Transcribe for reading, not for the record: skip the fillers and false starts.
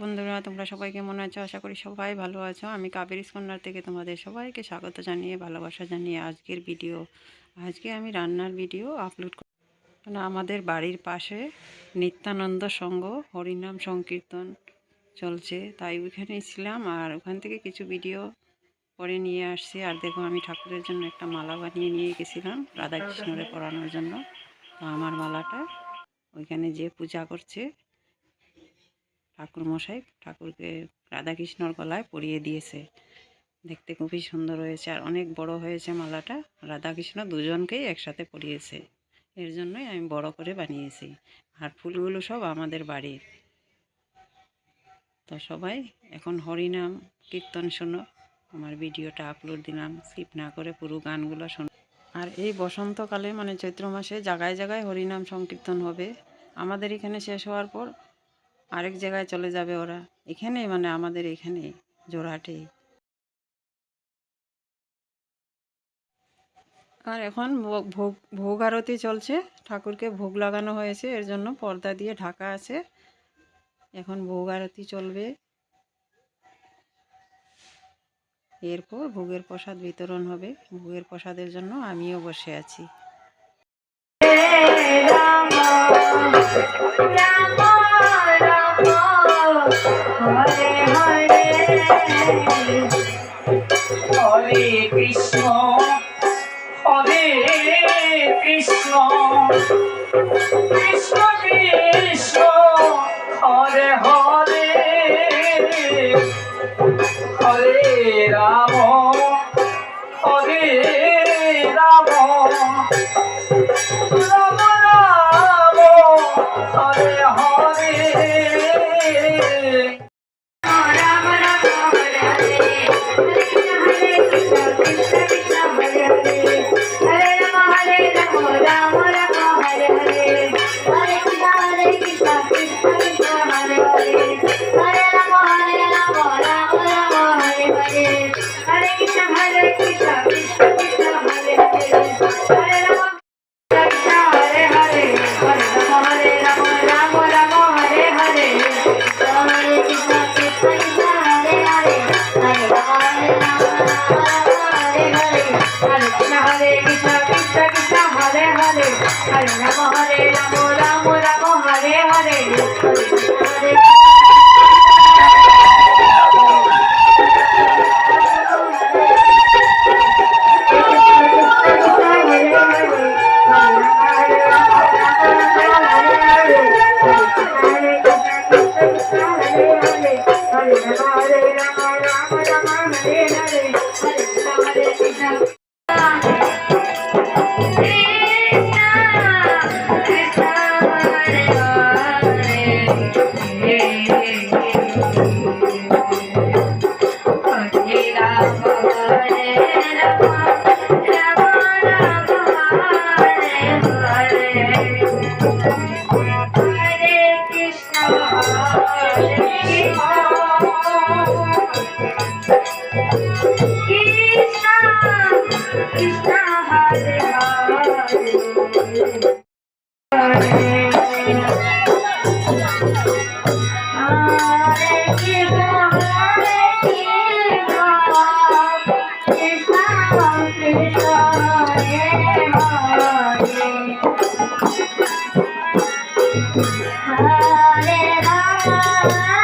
বন্ধুরা, তোমরা সবাই কেমন আছো? আশা করি সবাই ভালো আছো। আমি কাবেরী কর্নার থেকে তোমাদের সবাইকে স্বাগত জানিয়ে, ভালোবাসা জানিয়ে আজকে আমি রান্নার ভিডিও আপলোড করি। মানে আমাদের বাড়ির পাশে নিত্যানন্দ সংঘ হরিনাম সংকীর্তন চলছে, তাই ওইখানেই ছিলাম। আর ওখান থেকে কিছু ভিডিও করে নিয়ে আসছি। আর দেখো, আমি ঠাকুরের জন্য একটা মালা বানিয়ে নিয়ে গেছিলাম রাধাকৃষ্ণরে পরানোর জন্য। তো আমার মালাটা ওইখানে যে পূজা করছে ঠাকুরমশাই, ঠাকুরকে রাধাকৃষ্ণর গলায় পরিয়ে দিয়েছে। দেখতে খুবই সুন্দর হয়েছে আর অনেক বড় হয়েছে মালাটা। রাধাকৃষ্ণ দুজনকেই একসাথে পরিয়েছে, এর জন্যই আমি বড় করে বানিয়েছি। আর ফুলগুলো সব আমাদের বাড়ির। তো সবাই এখন হরিনাম কীর্তন শোনো। আমার ভিডিওটা আপলোড দিলাম, স্কিপ না করে পুরো গানগুলো শোনো। আর এই বসন্তকালে মানে চৈত্র মাসে জায়গায় জায়গায় হরিনাম সংকীর্তন হবে। আমাদের এখানে শেষ হওয়ার পর আরেক জায়গায় চলে যাবে ওরা। এখানেই মানে আমাদের এখানেই জোড়হাটেই। আর এখন ভোগ আরতি চলছে। ঠাকুরকে ভোগ লাগানো হয়েছে, এর জন্য পর্দা দিয়ে ঢাকা আছে। এখন ভোগ আরতি চলবে, এরপর ভোগের প্রসাদ বিতরণ হবে। ভোগের প্রসাদের জন্য আমিও বসে আছি। হরে কৃষ্ণ হরে কৃষ্ণ কৃষ্ণ কৃষ্ণ হরে হরে হরে রাম হরে রাম রাম রাম হরে হরে Hare Rama